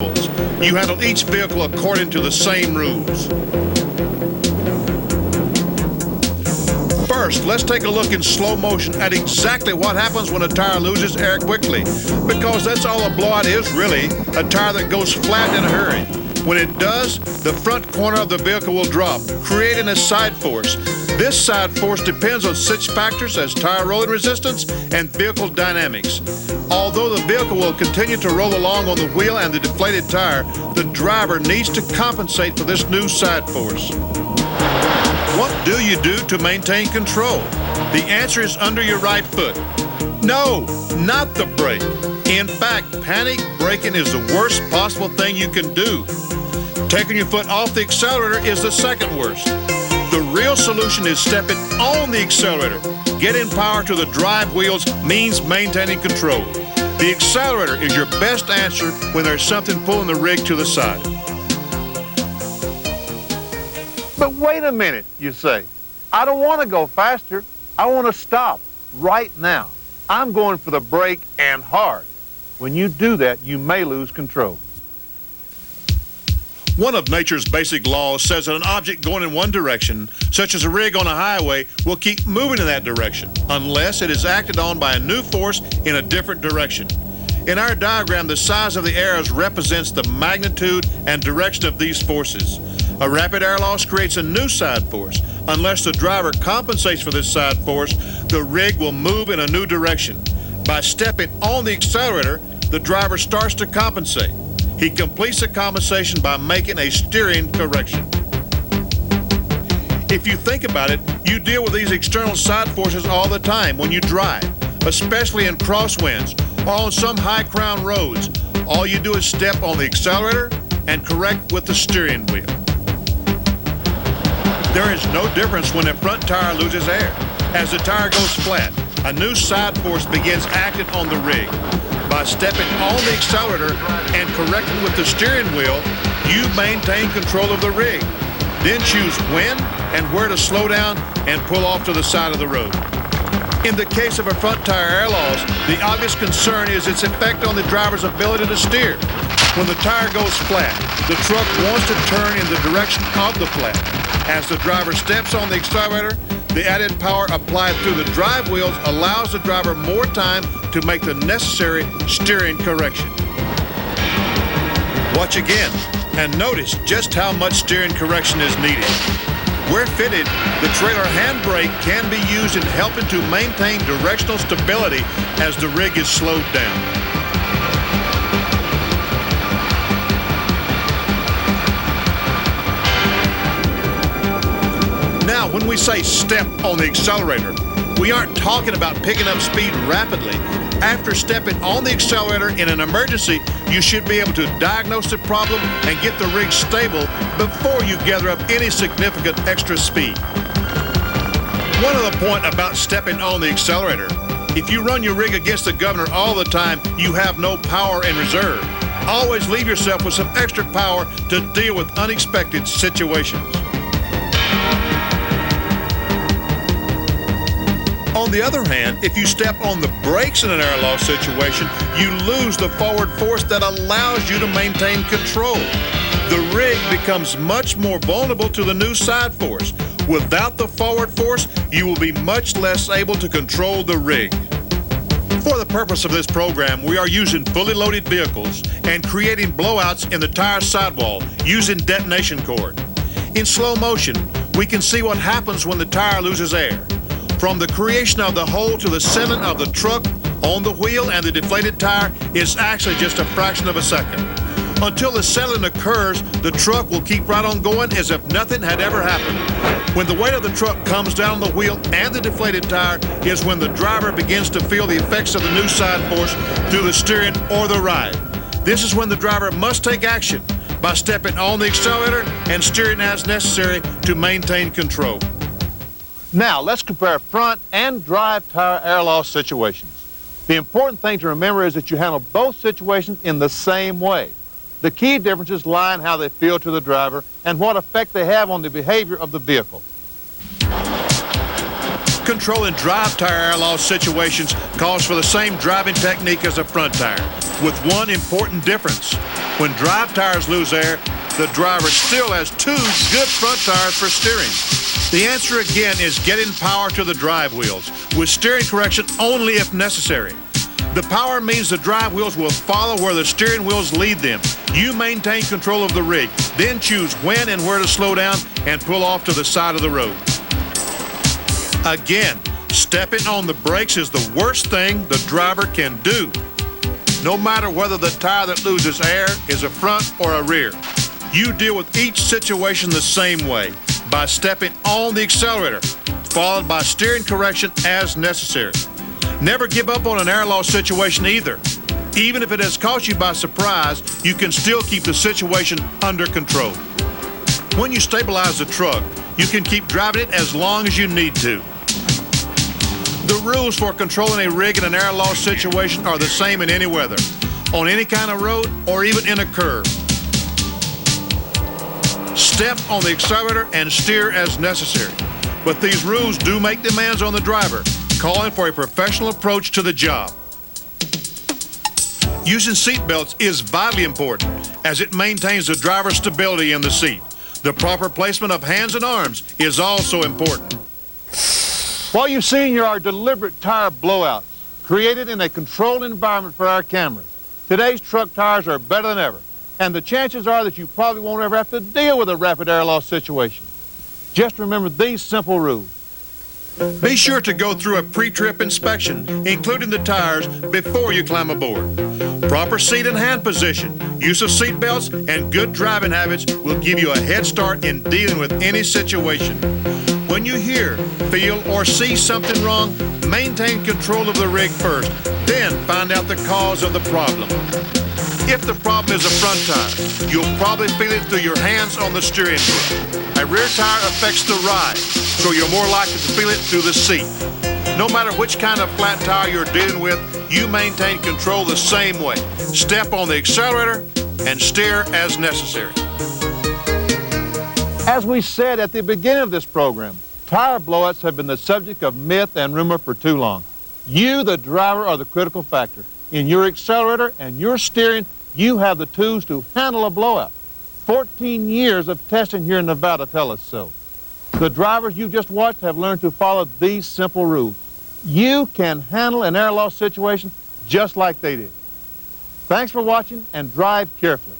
You handle each vehicle according to the same rules. First, let's take a look in slow motion at exactly what happens when a tire loses air quickly, because that's all a blowout is really, a tire that goes flat in a hurry. When it does, the front corner of the vehicle will drop, creating a side force. This side force depends on such factors as tire rolling resistance and vehicle dynamics. Although the vehicle will continue to roll along on the wheel and the deflated tire, the driver needs to compensate for this new side force. What do you do to maintain control? The answer is under your right foot. No, not the brake. In fact, panic braking is the worst possible thing you can do. Taking your foot off the accelerator is the second worst. The real solution is stepping on the accelerator. Getting power to the drive wheels means maintaining control. The accelerator is your best answer when there's something pulling the rig to the side. But wait a minute, you say. I don't want to go faster. I want to stop right now. I'm going for the brake and hard. When you do that, you may lose control. One of nature's basic laws says that an object going in one direction, such as a rig on a highway, will keep moving in that direction unless it is acted on by a new force in a different direction. In our diagram, the size of the arrows represents the magnitude and direction of these forces. A rapid air loss creates a new side force. Unless the driver compensates for this side force, the rig will move in a new direction. By stepping on the accelerator, the driver starts to compensate. He completes the compensation by making a steering correction. If you think about it, you deal with these external side forces all the time when you drive, especially in crosswinds or on some high crown roads. All you do is step on the accelerator and correct with the steering wheel. There is no difference when the front tire loses air. As the tire goes flat, a new side force begins acting on the rig. By stepping on the accelerator and correcting with the steering wheel, you maintain control of the rig. Then choose when and where to slow down and pull off to the side of the road. In the case of a front tire air loss, the obvious concern is its effect on the driver's ability to steer. When the tire goes flat, the truck wants to turn in the direction of the flat. As the driver steps on the accelerator, the added power applied through the drive wheels allows the driver more time to make the necessary steering correction. Watch again and notice just how much steering correction is needed. Where fitted, the trailer handbrake can be used in helping to maintain directional stability as the rig is slowed down. Now, when we say step on the accelerator, we aren't talking about picking up speed rapidly. After stepping on the accelerator in an emergency, you should be able to diagnose the problem and get the rig stable before you gather up any significant extra speed. One other point about stepping on the accelerator. If you run your rig against the governor all the time, you have no power in reserve. Always leave yourself with some extra power to deal with unexpected situations. On the other hand, if you step on the brakes in an air loss situation, you lose the forward force that allows you to maintain control. The rig becomes much more vulnerable to the new side force. Without the forward force, you will be much less able to control the rig. For the purpose of this program, we are using fully loaded vehicles and creating blowouts in the tire sidewall using detonation cord. In slow motion, we can see what happens when the tire loses air. From the creation of the hole to the settling of the truck on the wheel and the deflated tire is actually just a fraction of a second. Until the settling occurs, the truck will keep right on going as if nothing had ever happened. When the weight of the truck comes down on the wheel and the deflated tire is when the driver begins to feel the effects of the new side force through the steering or the ride. This is when the driver must take action by stepping on the accelerator and steering as necessary to maintain control. Now, let's compare front and drive tire air loss situations. The important thing to remember is that you handle both situations in the same way. The key differences lie in how they feel to the driver and what effect they have on the behavior of the vehicle. Controlling drive tire air loss situations calls for the same driving technique as a front tire, with one important difference. When drive tires lose air, the driver still has two good front tires for steering. The answer again is getting power to the drive wheels, with steering correction only if necessary. The power means the drive wheels will follow where the steering wheels lead them. You maintain control of the rig, then choose when and where to slow down and pull off to the side of the road. Again, stepping on the brakes is the worst thing the driver can do. No matter whether the tire that loses air is a front or a rear, you deal with each situation the same way, by stepping on the accelerator, followed by steering correction as necessary. Never give up on an air loss situation either. Even if it has caught you by surprise, you can still keep the situation under control. When you stabilize the truck, you can keep driving it as long as you need to. The rules for controlling a rig in an air loss situation are the same in any weather, on any kind of road, or even in a curve. Step on the accelerator and steer as necessary. But these rules do make demands on the driver, calling for a professional approach to the job. Using seat belts is vitally important, as it maintains the driver's stability in the seat. The proper placement of hands and arms is also important. What you've seen here are deliberate tire blowouts, created in a controlled environment for our cameras. Today's truck tires are better than ever, and the chances are that you probably won't ever have to deal with a rapid air loss situation. Just remember these simple rules. Be sure to go through a pre-trip inspection, including the tires, before you climb aboard. Proper seat and hand position, use of seat belts, and good driving habits will give you a head start in dealing with any situation. When you hear, feel, or see something wrong, maintain control of the rig first, then find out the cause of the problem. If the problem is a front tire, you'll probably feel it through your hands on the steering wheel. A rear tire affects the ride, so you're more likely to feel it through the seat. No matter which kind of flat tire you're dealing with, you maintain control the same way. Step on the accelerator and steer as necessary. As we said at the beginning of this program, tire blowouts have been the subject of myth and rumor for too long. You, the driver, are the critical factor. In your accelerator and your steering, you have the tools to handle a blowout. 14 years of testing here in Nevada tell us so. The drivers you just watched have learned to follow these simple rules. You can handle an air loss situation just like they did. Thanks for watching, and drive carefully.